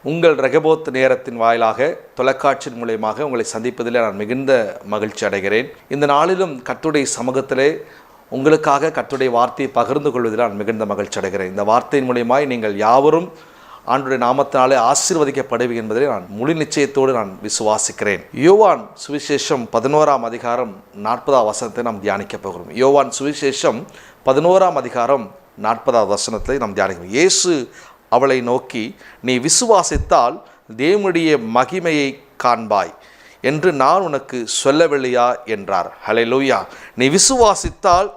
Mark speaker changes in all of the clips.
Speaker 1: உங்கள் ரெகபோத் நேரத்தின் வாயிலாக தொலைக்காட்சியின் மூலமாக உங்களை சந்திப்பதில் நான் மிகுந்த மகிழ்ச்சி அடைகிறேன். இந்த நாளிலும் கர்த்தருடைய சமூகத்திலே உங்களுக்காக கர்த்தருடைய வார்த்தையை பகிர்ந்து கொள்வதில் நான் மிகுந்த மகிழ்ச்சி அடைகிறேன். இந்த வார்த்தையின் மூலமாய் நீங்கள் யாவரும் ஆண்டவருடைய நாமத்தினாலே ஆசீர்வதிக்கப்படுவீர்கள் என்பதை நான் முழு நிச்சயத்தோடு நான் விசுவாசிக்கிறேன். யோவான் சுவிசேஷம் 11ஆம் அதிகாரம் 40ஆம் வசனத்தை நாம் தியானிக்க போகிறோம். யோவான் சுவிசேஷம் 11ஆம் அதிகாரம் 40ஆம் வசனத்தை நாம் தியானிக்கிறோம். இயேசு அவளை நோக்கி, நீ விசுவாசித்தால் தேவனுடைய மகிமையை காண்பாய் என்று நான் உனக்கு சொல்லவில்லையா என்றார். ஹல்லேலூயா. நீ விசுவாசித்தால்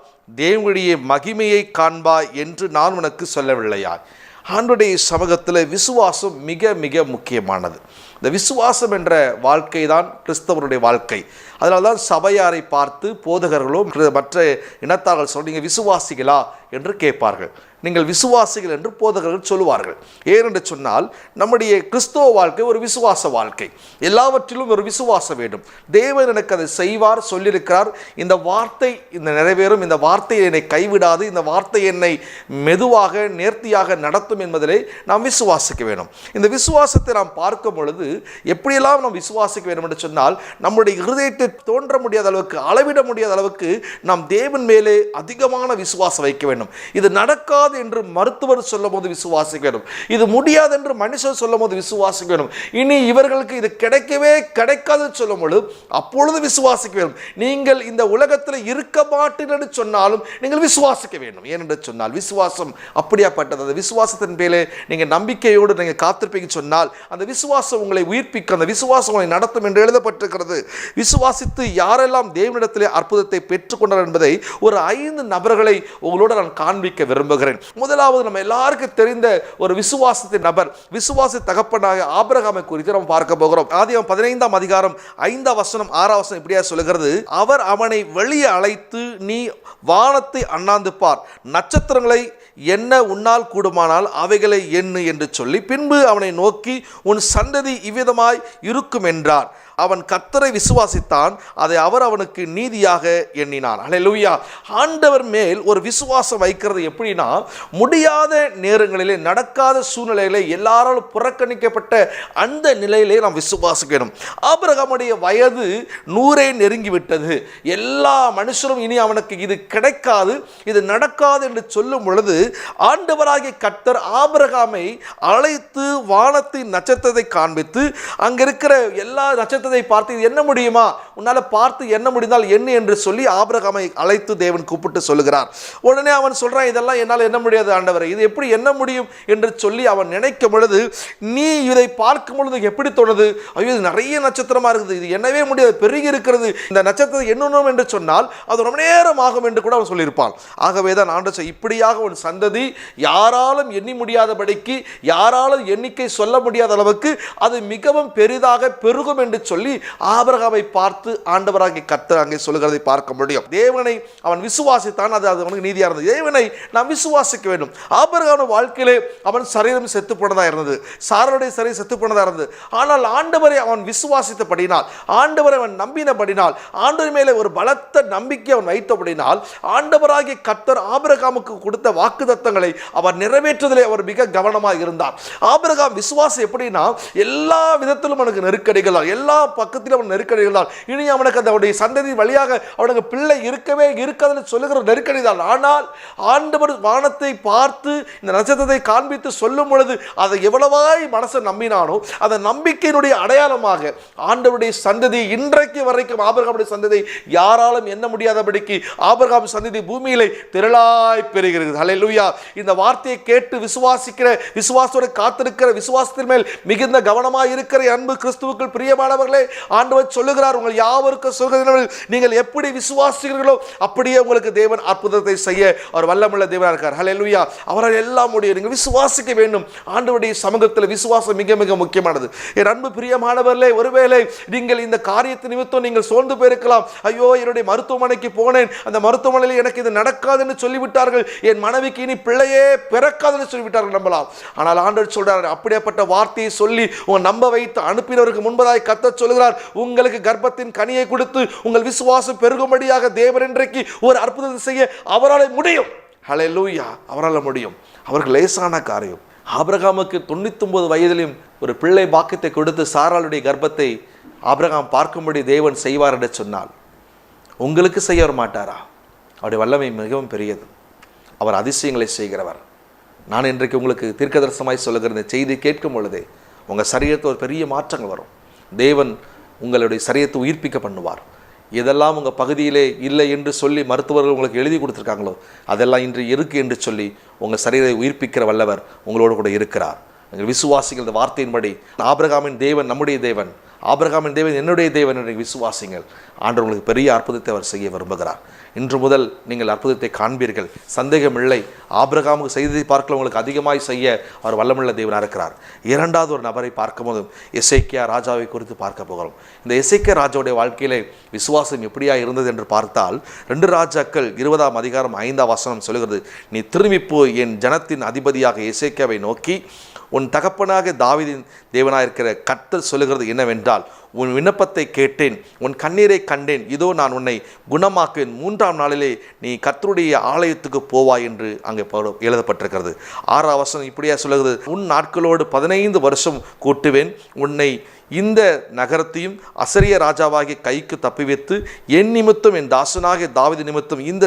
Speaker 1: தேவனுடைய மகிமையை காண்பாய் என்று நான் உனக்கு சொல்லவில்லையா? ஆண்டவருடைய சமூகத்தில் விசுவாசம் மிக மிக முக்கியமானது. இந்த விசுவாசம் என்ற வாழ்க்கை தான் கிறிஸ்தவருடைய வாழ்க்கை. அதனால தான் சபையாரை பார்த்து போதகர்களோ மற்ற இனத்தார்கள் சொல்ல, நீங்கள் விசுவாசிகளா என்று கேட்பார்கள். நீங்கள் விசுவாசிகள் என்று போதகர்கள் சொல்லுவார்கள். ஏனென்று சொன்னால் நம்முடைய கிறிஸ்தவ வாழ்க்கை ஒரு விசுவாச வாழ்க்கை. எல்லாவற்றிலும் ஒரு விசுவாசம் வேண்டும். தேவன் எனக்கு அதை செய்வார் சொல்லியிருக்கிறார், இந்த வார்த்தை இந்த நிறைவேறும், இந்த வார்த்தை என்னை கைவிடாது, இந்த வார்த்தை என்னை மெதுவாக நேர்த்தியாக நடத்தும் என்பதிலே நாம் விசுவாசிக்க வேண்டும். இந்த விசுவாசத்தை நாம் பார்க்கும் பொழுது எப்படியெல்லாம் நாம் விசுவாசிக்க வேண்டும் என்று சொன்னால், நம்முடைய இருதயத்தை தோன்ற முடியாத அளவுக்கு, அளவிட முடியாத அளவுக்கு நாம் தேவன் மேலே அதிகமான விசுவாசம் வைக்க வேண்டும். இது நடக்காது என்று மருத்துவர் சொல்லும் போது விசுவாசிக்க வேண்டும். இது முடியாது என்று மனுஷன் சொல்லும் போது விசுவாசிக்க வேண்டும். இனி இவர்களுக்கு இது கிடைக்கவே கிடைக்காது சொல்லும் பொழுது அப்பொழுது விசுவாசிக்க வேண்டும். நீங்கள் இந்த உலகத்தில் இருக்க மாட்டீர்கள் என்று சொன்னாலும் நீங்கள் விசுவாசிக்க வேண்டும். ஏனென்று சொன்னால் விசுவாசம் அப்படியாப்பட்டது. அந்த விசுவாசத்தின் மேலே நீங்கள் நம்பிக்கையோடு நீங்கள் காத்திருப்பீங்க சொன்னால் அந்த விசுவாசம் உங்களை உயிர்ப்பிக்க, அந்த விசுவாசம் உங்களை நடத்தும் என்று எழுதப்பட்டிருக்கிறது. விசுவாசித்து யாரெல்லாம் தேவனிடத்திலே அற்புதத்தை பெற்றுக்கொண்டார் என்பதை ஒரு 5 நபர்களை உங்களோடு நான் காண்பிக்க விரும்புகிறேன். முதலாவது நம்ம எல்லாருக்கும் தெரிந்த ஒரு விசுவாசத்தின் நபர், விசுவாச தகப்பனாக ஆபிரகாமை குறித்து நம்ம பார்க்க போகிறோம். ஆதியாகமம் 15ஆம் அதிகாரம் 5ஆம் வசனம் 6ஆம் வசனம் இப்படியா சொல்லுகிறது, அவர் அவனை வெளியே அழைத்து, நீ வானத்தை அண்ணாந்து பார், நட்சத்திரங்களை என்ன உன்னால் கூடுமானால் அவைகளை எண்ணு என்று சொல்லி, பின்பு அவனை நோக்கி, உன் சந்ததி இவ்விதமாய் இருக்கும் என்றார். அவன் கர்த்தரை விசுவாசித்தான், அதை அவர் அவனுக்கு நீதியாக எண்ணினான். ஹல்லேலூயா. ஆண்டவர் மேல் ஒரு விசுவாசம் வைக்கிறது எப்படின்னா, முடியாத நேரங்களிலே, நடக்காத சூழ்நிலையிலே, எல்லாராலும் புறக்கணிக்கப்பட்ட அந்த நிலையிலே நாம் விசுவாசிக்கணும். ஆபிரகாமுடைய வயது 100 நெருங்கிவிட்டது. எல்லா மனுஷரும் இனி அவனுக்கு இது கிடைக்காது, இது நடக்காது என்று சொல்லும் பொழுது ஆண்டவராகிய கர்த்தர் ஆபிரகாமை அழைத்து வானத்தின் நட்சத்திரத்தை காண்பித்து, அங்கிருக்கிற எல்லா நட்சத்திரத்தை பார்த்து இது என்ன முடியுமா, உன்னால பார்த்து என்ன முடிந்தால் என்ன என்று சொல்லி ஆபிரகாமை அழைத்து தேவன் கூப்பிட்டு சொல்லுகிறார். உடனே அவன் சொல்றான், இதெல்லாம் என்னால் என்ன முடியாது ஆண்டவரே, இது எப்படி என்ன முடியும் என்று சொல்லி அவன் நினைக்கும் பொழுது, நீ இதை பார்க்கும் பொழுது எப்படி தோணுது, ஐயோ இது நிறைய நட்சத்திரமா இருக்குது, இது என்னவே முடியாது, பெருகி இருக்கிறது, இந்த நட்சத்திரத்தை எண்ணணும் என்று சொன்னால் அது ரொம்ப நேரம் ஆகும் என்று கூட அவன் சொல்லியிருப்பான். ஆகவே தான் ஆண்டவர் இப்படியாக ஒரு சந்ததி யாராலும் எண்ணி முடியாதபடிக்கு, யாராலும் எண்ணிக்கை சொல்ல முடியாத அளவுக்கு அது மிகவும் பெரிதாக பெருகும் என்று சொல்லி ஆபிரகாமை பார்த்து ஆண்டவராகிய கர்த்தர் அங்கே சொல்லுகிறதை பார்க்க முடியும். தேவனை அவன் விசுவாசித்தான், அது அவனுக்கு நீதியாக இருந்தது. தேவனை நாம் விசுவாசிக்க வேண்டும். ஆபிரகாம் வாழ்க்கையிலே அவன் சரீரம் செத்து போனதா இருந்தது, சாராளுடைய சரீரம் செத்து போனதா இருந்தது. ஆனால் ஆண்டவரை அவன் விசுவாசித்தபடினால், ஆண்டவரை அவன் நம்பினபடினால், ஆண்டவர் மேலே ஒரு பலத்த நம்பிக்கை அவன் வைத்தபடினால், ஆண்டவராகிய கர்த்தர் ஆபிரகாமுக்கு கொடுத்த வாக்குத்தத்தங்களை அவர் நிறைவேற்றுவதிலே அவர் மிக கவனமாக இருந்தார். ஆபிரகாம் விசுவாசம் எப்படின்னா, எல்லா விதத்திலும் அவனுக்கு நெருக்கடிகள், எல்லா பக்கத்திலும் அவன் நெருக்கடிகள் தான். இனி அவனுக்கு அவனுடைய சந்ததி வழியாக அவனுக்கு பிள்ளை இருக்கவே இருக்காதுன்னு சொல்லுகிற நெருக்கடி தான். ஆனால் ஆண்டவர் வானத்தை பார்த்து இந்த நட்சத்திரத்தை காண்பித்து சொல்லும் பொழுது அதை எவ்வளவாய் மனசை நம்பினானோ அந்த நம்பிக்கையினுடைய அடையாளமாக ஆண்டவருடைய சந்ததி இன்றைக்கு வரைக்கும் ஆபிரகாமுடைய சந்ததி யாராலும் எண்ண முடியாதபடிக்கு ஆபிரகாம் சந்ததி பூமியிலே திரளாய் பெறுகிறது. ஹல்லேலூயா. இந்த வார்த்தையை கேட்டு விசுவாசிக்கிற, விசுவாசத்தோடு காத்திருக்கிற, விசுவாசத்தின் மேல் மிகுந்த கவனமாக இருக்கிற அன்பு கிறிஸ்துவுக்குள் பிரியமானவர்களே, ஆண்டவர் சொல்லுகிறார், உங்கள் யாவருக்கும் சொல்கிறீர்கள், நீங்கள் எப்படி விசுவாசிக்கிறீர்களோ அப்படியே உங்களுக்கு தேவன் அற்புதத்தை செய்ய அவர் வல்லமுள்ள தேவனாக இருக்கார். ஹல்லேலூயா. அவரால் எல்லாம் முடியும். நீங்கள் விசுவாசிக்க வேண்டும். ஆண்டவருடைய சமூகத்தில் விசுவாசம் மிக மிக முக்கியமானது. என் அன்பு பிரியமானவர்களே, ஒருவேளை நீங்கள் இந்த காரியத்தை நிமித்தம் நீங்கள் சோர்ந்து போயிருக்கலாம். ஐயோ, என்னுடைய மருத்துவமனைக்கு போனேன், அந்த மருத்துவமனையில் எனக்கு இது நடக்காதுன்னு சொல்லிவிட்டார்கள், என் மனைவிக்கு இனி பிள்ளையே பிறக்காதுன்னு சொல்லிவிட்டார்கள் நம்பலாம். ஆனால் ஆண்டவர் சொல்றார், அப்படிப்பட்ட வார்த்தையை சொல்லி உன் நம்ப வைத்து அனுப்பினவருக்கு முன்பதாய் கர்த்தர் சொல்லுகிறார், உங்களுக்கு கர்ப்பத்தின் கனியை கொடுத்து உங்கள் விசுவாசம் பெருகும்படியாக தேவன் இன்றைக்கு ஒரு அற்புதத்தை செய்ய அவரால் முடியும். ஹல்லேலூயா. அவரால் முடியும். அவருக்கு லேசான காரியம். ஆபிரகாமுக்கு 99 வயதிலும் ஒரு பிள்ளை பாக்கியத்தை கொடுத்து சாராளுடைய கர்ப்பத்தை ஆபிரகாம் பார்க்கும்படி தேவன் செய்வார் என்று சொன்னால் உங்களுக்கு செய்ய வர மாட்டாரா? அவருடைய வல்லமை மிகவும் பெரியது. அவர் அதிசயங்களை செய்கிறவர். நான் இன்றைக்கு உங்களுக்கு தீர்க்கதரிசனமாய் சொல்லுகிற இந்த செய்தி கேட்கும் பொழுதே உங்கள் சரீரத்தில் ஒரு பெரிய மாற்றங்கள் வரும். தேவன் உங்களுடைய சரீரத்தை உயிர்ப்பிக்க பண்ணுவார். இதெல்லாம் உங்கள் பகுதியிலே இல்லை என்று சொல்லி மருத்துவர்கள் உங்களுக்கு எழுதி கொடுத்துருக்காங்களோ அதெல்லாம் இன்று இருக்கு என்று சொல்லி உங்கள் சரீரத்தை உயிர்ப்பிக்கிற வல்லவர் உங்களோடு கூட இருக்கிறார். எங்கள் விசுவாசிகள் இந்த வார்த்தையின்படி ஆபிரகாமின் தேவன் நம்முடைய தேவன், ஆபிரகாமின் தேவன் என்னுடைய தேவன் என்ற விசுவாசிகள் ஆண்டவர் உங்களுக்கு பெரிய அற்புதத்தை அவர் செய்ய விரும்புகிறார். இன்று முதல் நீங்கள் அற்புதத்தை காண்பீர்கள், சந்தேகமில்லை. ஆபிரகாமுக்கு செய்ததை பார்க்கல உங்களுக்கு அதிகமாய் செய்ய அவர் வல்லமுள்ள தேவனாக இருக்கிறார். இரண்டாவது ஒரு நபரை பார்க்கும்போது எசேக்கியா ராஜாவை குறித்து பார்க்க போகிறோம். இந்த எசேக்கியா ராஜாவுடைய வாழ்க்கையிலே விசுவாசம் எப்படியா இருந்தது என்று பார்த்தால் 2 ராஜாக்கள் 20ஆம் அதிகாரம் 5ஆம் வசனம் சொல்கிறது, நீ திரும்பி போய் என் ஜனத்தின் அதிபதியாக எசேக்கியாவை நோக்கி உன் தகப்பனாக தாவீதின் தேவனாக இருக்கிற கர்த்தர் சொல்லுகிறது என்னவென்றால், உன் விண்ணப்பத்தை கேட்டேன், உன் கண்ணீரை கண்டேன், இதோ நான் உன்னை குணமாக்குவேன், 3ஆம் நாளிலே நீ கர்த்தருடைய ஆலயத்துக்கு போவாய் என்று அங்கே எழுதப்பட்டிருக்கிறது. 6ஆம் வசனம் இப்படியா சொல்லுகிறது, உன் நாட்களோடு 15 வருஷம் கூட்டுவேன், உன்னை இந்த நகரத்தையும் அசரிய ராஜாவாகிய கைக்கு தப்பிவித்து என் நிமித்தம் என் தாசனாகிய தாவீது நிமித்தம் இந்த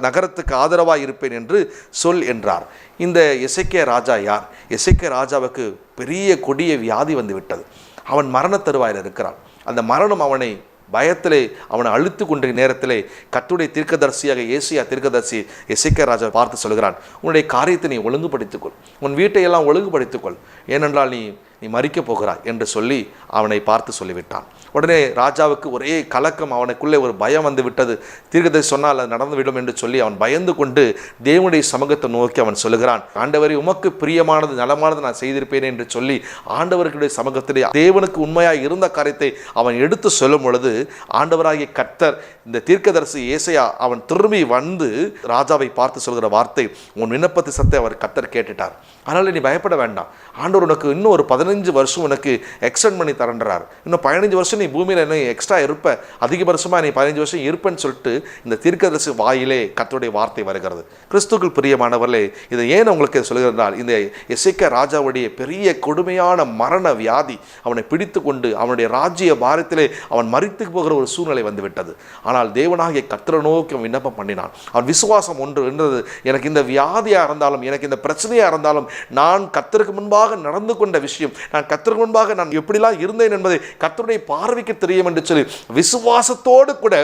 Speaker 1: நகரத்துக்கு ஆதரவாக இருப்பேன் என்று சொல் என்றார். இந்த எசேக்கியா ராஜா யார்? எசேக்கியா ராஜாவுக்கு பெரிய கொடிய வியாதி வந்து விட்டது. அவன் மரண தருவாயில் இருக்கிறான். அந்த மரணம் அவனை பயத்திலே அவனை அழுத்து கொண்ட நேரத்திலே கர்த்தருடைய தீர்க்கதரிசியாக ஏசியா தீர்க்கதரிசி எசேக்கியா ராஜா பார்த்து சொல்கிறான், உன்னுடைய காரியத்தை நீ ஒழுங்குபடுத்திக்கொள், உன் வீட்டையெல்லாம் ஒழுங்குபடுத்திக்கொள், ஏனென்றால் நீ மறிக்கப் போகிறாய் என்று சொல்லி அவனை பார்த்து சொல்லிவிட்டான். உடனே ராஜாவுக்கு ஒரே கலக்கம், அவனுக்குள்ளே ஒரு பயம் வந்து விட்டது. தீர்க்கதரிசி சொன்னால் அது நடந்துவிடும் என்று சொல்லி அவன் பயந்து கொண்டு தேவனுடைய சமூகத்தை நோக்கி அவன் சொல்லுகிறான், ஆண்டவரே உமக்கு பிரியமானது நலமானது நான் செய்திருப்பேன் என்று சொல்லி ஆண்டவர்களுடைய சமூகத்திலே தேவனுக்கு உண்மையாக இருந்த காரியத்தை அவன் எடுத்து சொல்லும் பொழுது ஆண்டவராகிய கர்த்தர் இந்த தீர்க்கதரிசி ஏசாயா அவன் திரும்பி வந்து ராஜாவை பார்த்து சொல்கிற வார்த்தை, உன் விண்ணப்பத்தை சத்தை அவர் கர்த்தர் கேட்டுட்டார், அதனால் நீ பயப்பட வேண்டாம், ஆண்டவர் உனக்கு இன்னும் ஒரு 15 வருஷம் உனக்கு எக்ஸ்டெண்ட் பண்ணி தரன்றார், இன்னும் 15 வருஷம் நீ பூமியில் என்ன எக்ஸ்ட்ரா இருப்ப, அதிக வருஷமாக நீ 15 வருஷம் இருப்பேன்னு சொல்லிட்டு இந்த தீர்க்கதரிசி வாயிலே கர்த்தருடைய வார்த்தை வருகிறது. கிறிஸ்துவுக்குள் பிரியமானவர்களே, இதை ஏன் உங்களுக்கு சொல்லுகிறால், இந்த எசேக்கியா ராஜாவுடைய பெரிய கொடுமையான மரண வியாதி அவனை பிடித்து கொண்டு அவனுடைய ராஜ்ய பாரத்திலே அவன் மரித்து போகிற ஒரு சூழ்நிலை வந்துவிட்டது. ஆனால் தேவனாகிய கர்த்தரை நோக்கி விண்ணப்பம் பண்ணினான். அவன் விசுவாசம் ஒன்று என்றது, எனக்கு இந்த வியாதியாக இருந்தாலும் எனக்கு இந்த பிரச்சனையாக இருந்தாலும் நான் கர்த்தருக்கு முன்பாக நடந்து கொண்ட விஷயம், நான் கர்த்தருக்கு முன்பாக நான் எப்படிலாம் இருந்தேன் என்பதை கர்த்தருடைய பார்வைக்கு தெரியும் என்று சொல்லி விசுவாசத்தோடு கூட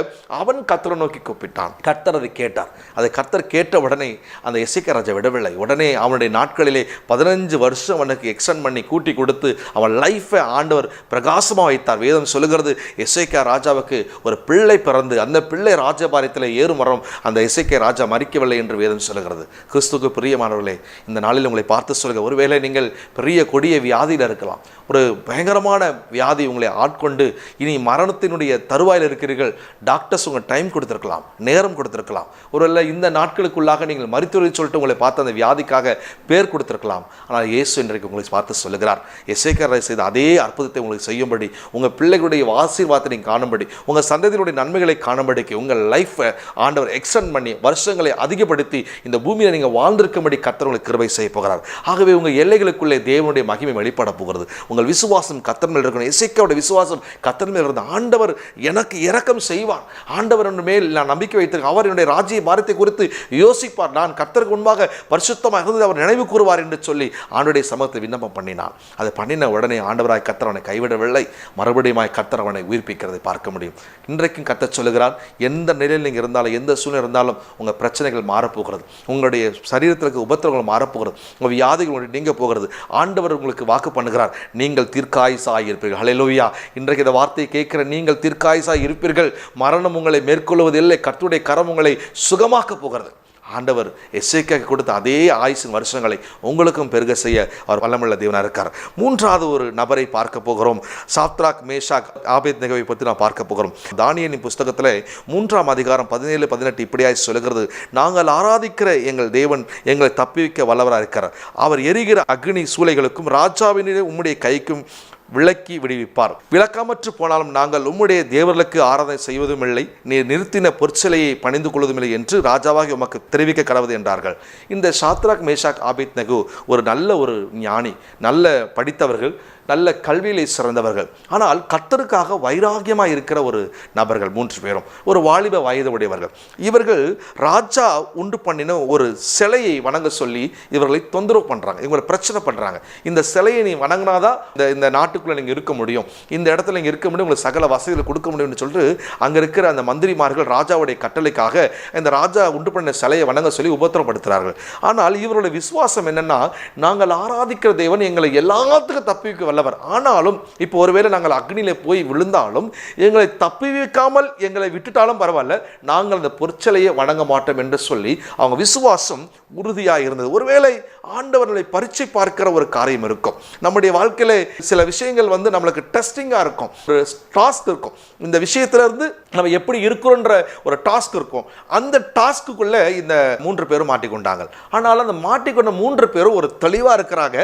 Speaker 1: அவன் கர்த்தரை நோக்கி கூப்பிட்டான். கர்த்தர் அதை கேட்டார். அதை கர்த்தர் கேட்ட உடனே அந்த எசேக்கியா ராஜா விடவில்லை. உடனே அவனுடைய நாட்களிலே 15 வருஷம் அவனுக்கு எக்ஸ்டெண்ட் பண்ணி கூட்டி கொடுத்து அவன் லைஃபை ஆண்டவர் பிரகாசமாக வைத்தார். வேதம் சொல்லுகிறது, எசேக்கியா ராஜாவுக்கு ஒரு பிள்ளை பிறந்து அந்த பிள்ளை ராஜபாரியத்தில் ஏறும் வரம் அந்த எசேக்கியா ராஜா மறிக்கவில்லை என்று வேதம் சொல்லுகிறது. கிறிஸ்துவுக்கு பிரியமானவர்களே, இந்த நாளில் உங்களை பார்த்து சொல்லுங்க, ஒருவேளை நீங்கள் பெரிய கொடிய வியாதியில் இருக்கலாம், ஒரு பயங்கரமான வியாதி உங்களை ஆட்கொண்டு இனி மரணத்தினுடைய தருவாயில் இருக்கிறீர்கள். டாக்டர்ஸ் உங்கள் டைம் கொடுத்துருக்கலாம், நேரம் கொடுத்துருக்கலாம், ஒருவேளை இந்த நாட்களுக்குள்ளாக நீங்கள் மருத்துவரை சொல்லிட்டு உங்களை பார்த்து அந்த வியாதிக்காக பேர் கொடுத்துருக்கலாம். ஆனால் இயேசு இன்றைக்கு உங்களை பார்த்து சொல்லுகிறார், எசேக்கியா ராஜா செய்த அதே அற்புதத்தை உங்களுக்கு செய்யும்படி, உங்கள் பிள்ளைகளுடைய ஆசீர்வாதத்தை நீங்கள் காணும்படி, உங்கள் சந்ததியினுடைய நன்மைகளை காணும்படிக்கு உங்கள் லைஃப்பை ஆண்டவர் எக்ஸ்டெண்ட் பண்ணி வருஷங்களை அதிகப்படுத்தி இந்த பூமியில் நீங்கள் வாழ்ந்திருக்கும்படி கர்த்தர் உங்களுக்கு கிருபை செய்ய போகிறார். ஆகவே உங்கள் எல்லைகளுக்குள்ளே தேவனுடைய மகிமை வெளிப்பட போகிறது. உங்கள் விசுவாசம் கர்த்தர் மேல் இருக்கணும். எசேக்கியாவுடைய விசுவாசம் கர்த்தர் மேல் இருந்த ஆண்டவர் எனக்கு இரக்கம் செய்வார், ஆண்டவர் மேல் நான் நம்பிக்கை வைத்திருக்கேன், அவர் என்னுடைய ராஜ்ய பாரத்தை குறித்து யோசிப்பார், நான் கர்த்தருக்கு முன்பாக பரிசுத்தமாக இருந்து அவர் நினைவு கூறுவார் என்று சொல்லி ஆண்டவருடைய சமூகத்தை விண்ணப்பம் பண்ணினான். அதை பண்ணின உடனே ஆண்டவராய் கர்த்தர் அவனை கைவிடவில்லை, மறுபடியும் கர்த்தர் அவனை உயிர்ப்பிக்கிறதை பார்க்க முடியும். இன்றைக்கும் கர்த்தர் சொல்லுகிறார், எந்த நிலையில் நீங்கள் இருந்தாலும் எந்த சூழ்நிலை இருந்தாலும் உங்கள் பிரச்சனைகள் மாறப்போகிறது, உங்களுடைய சரீரத்திற்கு உபத்திரங்கள் மாறப்போகிறது, உங்கள் வியாதிகள் நீங்க போகிறது. ஆண்டவர் உங்களுக்கு வாக்கு பண்ணுகிறார், நீங்கள் தீர்க்காயுசாய் இருப்பீர்கள். ஹல்லேலூயா. இன்றைக்கு இந்த வார்த்தையை கேட்கிற நீங்கள் தீர்க்காயுசாய் இருப்பீர்கள். மரணம் உங்களை மேற்கொள்வதில்லை, கர்த்தருடைய கரம் உங்களை சுகமாக்க போகிறது. ஆண்டவர் எசேக்கியாவுக்கு கொடுத்த அதே ஆயுசின் வருஷங்களை உங்களுக்கும் பெருக செய்ய அவர் வல்லமுள்ள தேவனாக இருக்கார். மூன்றாவது ஒரு நபரை பார்க்க போகிறோம். சாத்ராக், மேஷாக், ஆபேத்நேகோவை பற்றி நான் பார்க்க போகிறோம். தானியேலின் புஸ்தகத்தில் 3ஆம் அதிகாரம் 17-18 இப்படியாய் சொல்லுகிறது, நாங்கள் ஆராதிக்கிற எங்கள் தேவன் எங்களை தப்பிவிக்க வல்லவராக இருக்கிறார். அவர் எரிகிற அக்னி சூளைகளுக்கும் ராஜாவினே உம்முடைய கைக்கும் விலக்கி விடுவிப்பார். விளக்கமற்று போனாலும் நாங்கள் உம்முடைய தேவர்களுக்கு ஆராதனை செய்வதும் இல்லை, நீர் நிறுத்தின பொற்சிலையை பணிந்து கொள்வதும் இல்லை என்று ராஜாவாகி உமக்கு தெரிவிக்க கடவுது என்றார்கள். இந்த சாத்ராக் மேஷாக் ஆபேத்நேகோ ஒரு நல்ல ஒரு ஞானி, நல்ல படித்தவர்கள், நல்ல கல்வியிலே சிறந்தவர்கள். ஆனால் கர்த்தருக்காக வைராகியமாக இருக்கிற ஒரு நபர்கள் 3 பேரும் ஒரு வாலிப வயது உடையவர்கள். இவர்கள் ராஜா உண்டு பண்ணின ஒரு சிலையை வணங்க சொல்லி இவர்களை தொந்தரவு பண்ணுறாங்க, இவங்களை பிரச்சனை பண்ணுறாங்க. இந்த சிலையை நீ வணங்கினாதான் இந்த நாட்டுக்குள்ளே நீங்கள் இருக்க முடியும், இந்த இடத்துல நீங்கள் இருக்க முடியும், உங்களுக்கு சகல வசதிகளை கொடுக்க முடியும்னு சொல்லிட்டு அங்கே இருக்கிற அந்த மந்திரிமார்கள் ராஜாவுடைய கட்டளைக்காக இந்த ராஜா உண்டு பண்ணின சிலையை வணங்க சொல்லி உபத்திரப்படுத்துகிறார்கள். ஆனால் இவருடைய விசுவாசம் என்னென்னா, நாங்கள் ஆராதிக்கிற தேவன் எங்களை எல்லாத்துக்கும் தப்பிக்க வல்லவர். ஆனாலும் இப்போ ஒருவேளை நாங்கள் அக்னியில போய் விழுந்தாலும் எங்களை தப்பி வைக்காமல் எங்களை விட்டுட்டாலும் பரவாயில்ல, நாங்கள் அந்த பொற்சிலையை வணங்க மாட்டோம் என்று சொல்லி அவங்க விசுவாசம் உறுதியாக இருந்தது. ஒருவேளை ஆண்டவர்களை பரீட்சை பார்க்கிற ஒரு காரியம் இருக்கும். நம்முடைய வாழ்க்கையில சில விஷயங்கள் நம்மளுக்கு டெஸ்டிங்கா இருக்கும், ஒரு டாஸ்க் இருக்கும். இந்த விஷயத்துல இருந்து நம்ம எப்படி இருக்கிறோன்ற ஒரு டாஸ்க் இருக்கும். அந்த டாஸ்க்குள்ள இந்த 3 பேரும் மாட்டிக்கொண்டாங்க. ஆனால் அந்த மாட்டிக்கொண்ட 3 பேரும் ஒரு தெளிவா இருக்கிறாங்க.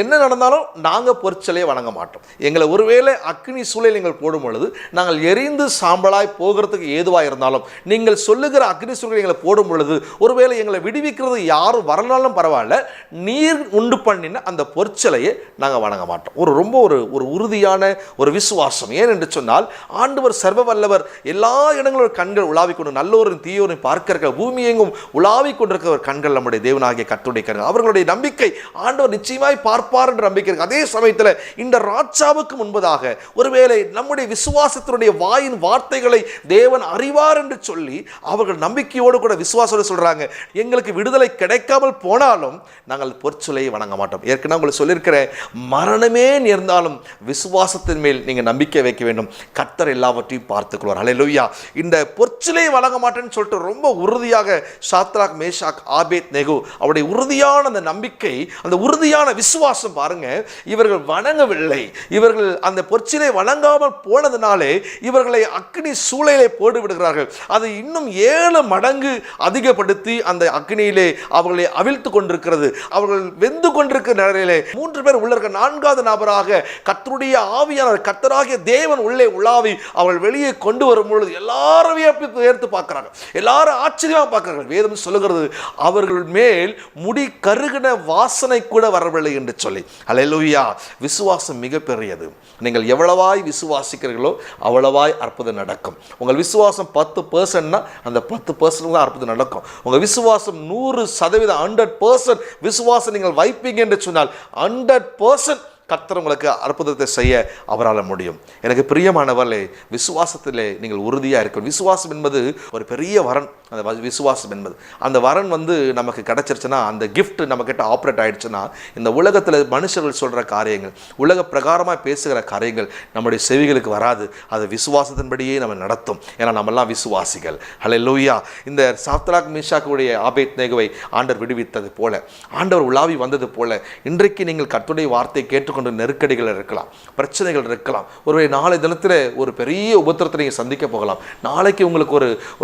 Speaker 1: என்ன நடந்தாலும் நாங்க பொற்சிலையை வணங்க மாட்டோம். எங்களை ஒருவேளை அக்னி சூளையில் நீங்கள் போடும் பொழுது நாங்கள் எரிந்து சாம்பலாய் போகிறதுக்கு ஏதுவாக இருந்தாலும், நீங்கள் சொல்லுகிற அக்னி சூளையில் எங்களை போடும் பொழுது ஒருவேளை எங்களை விடுவிக்கிறது யாரும் வரலாலும் பரவாயில்ல, நீர் உண்டு பண்ணின அந்த பொற்சிலையை நாங்கள் வணங்க மாட்டோம். ரொம்ப ஒரு உறுதியான ஒரு விசுவாசம். ஏன் என்று சொன்னால், ஆண்டவர் சர்வ வல்லவர், எல்லா இடங்களும் கண்கள் உலாவிக் கொண்டு நல்லோரும் தீயோரும் பார்க்கிற பூமி எங்கும் உலாவிக் கொண்டிருக்கிற ஒரு கண்கள் நம்முடைய தேவனாகிய கர்த்தருடைய கண்கள். அவர்களுடைய நம்பிக்கை ஆண்டவர் நிச்சயமாய் பார்ப்பார் என்ற நம்பிக்கை இருக்கு. அதே சமயத்தில் இந்த ராஜாவுக்கு முன்பதாக ஒருவேளை நம்முடைய விசுவாசத்தினுடைய வாயின் வார்த்தைகளை தேவன் அறிவார் என்று சொல்லி அவர்கள் நம்பிக்கையோடு கூட விசுவாசோடு சொல்றாங்க, எங்களுக்கு விடுதலை கிடைக்காமல் போனாலும் நாங்கள் பொற்சிலையை வணங்க மாட்டோம். ஏற்கனவே உங்களுக்கு சொல்லியிருக்கிற மரணமே நேர்ந்தாலும் விசுவாசத்தின் மேல் நீங்கள் நம்பிக்கை வைக்க வேண்டும். கர்த்தர் எல்லாவற்றையும் பார்த்துக்கொள்வார். ஹல்லேலூயா. இந்த பொற்சிலையை வணங்க மாட்டேன்னு சொல்லிட்டு ரொம்ப உறுதியாக சாத்ராக் மேஷாக் ஆபேத்நேகோ அவருடைய உறுதியான அந்த நம்பிக்கை, அந்த உறுதியான விசுவாசம் பாருங்க. இவர்கள் வணங்கவில்லை, இவர்கள் அந்த பொற்சிலை வணங்காமல் போனதுனாலே இவர்களை அக்னி சூளையிலே போட்டு விடுகிறார்கள். அது இன்னும் 7 மடங்கு அதிகப்படுத்தி அந்த அக்னியிலே அவர்களை அவிழ்த்து கொண்டிருக்கிறது. அவர்கள் வெந்து கொண்டிருக்கிற நிலையிலே 3 பேர் உள்ள இருக்க 4வது நபராக கர்த்தருடைய ஆவியானவர், கர்த்தராகிய தேவன் உள்ளே உலாவி அவர்கள் வெளியே கொண்டு வரும் பொழுது எல்லாரும் ஏற்று பார்க்கிறாங்க, எல்லாரும் ஆச்சரியமா பார்க்கிறார்கள். வேதம் சொல்லுகிறது, அவர்கள் மேல் முடி கருகின வாசனை கூட வரவில்லை என்று சொல்லி. ஹல்லேலூயா. விசுவாசம் மிக பெரியது. நீங்கள் எவ்வளவாய் விசுவாசிக்கிறீர்களோ அவ்வளவாய் அற்புதம் நடக்கும். உங்கள் விசுவாசம் 10% அந்த 10% தான் அற்புதம் நடக்கும். உங்கள் விசுவாசம் 100% 100% விசுவாசம் நீங்கள் வைப்பீங்க என்று சொன்னால் 100% கர்த்தர் உங்களுக்கு அற்புதத்தை செய்ய அவரால் முடியும். எனக்கு பிரியமானவர்களே, விசுவாசத்திலே நீங்கள் உறுதியாக இருக்கணும். விசுவாசம் என்பது ஒரு பெரிய வரன். அந்த விசுவாசம் என்பது அந்த வரன் நமக்கு கிடைச்சிருச்சுன்னா, அந்த கிஃப்ட் நம்ம கிட்ட ஆப்ரேட் ஆயிடுச்சுன்னா, இந்த உலகத்தில் மனுஷர்கள் சொல்கிற காரியங்கள், உலக பிரகாரமாக பேசுகிற காரியங்கள் நம்முடைய செவிகளுக்கு வராது. அது விசுவாசத்தின்படியே நம்ம நடத்தும். ஏன்னா நம்மெல்லாம் விசுவாசிகள். ஹல்லேலூயா. இந்த சாத்ராக் மேஷாக்குடைய ஆபேத்நேகோவை ஆண்டவர் விடுவித்தது போல, ஆண்டவர் உலாவி வந்தது போல, இன்றைக்கு நீங்கள் கர்த்தருடைய வார்த்தை கேட்டுக்கொண்டு நெருக்கடிகள் இருக்கலாம், பிரச்சனைகள் இருக்கலாம். ஒருவேளை நாளை தினத்தில் ஒரு பெரிய உபத்திரத்தை நீங்கள் சந்திக்க போகலாம். நாளைக்கு உங்களுக்கு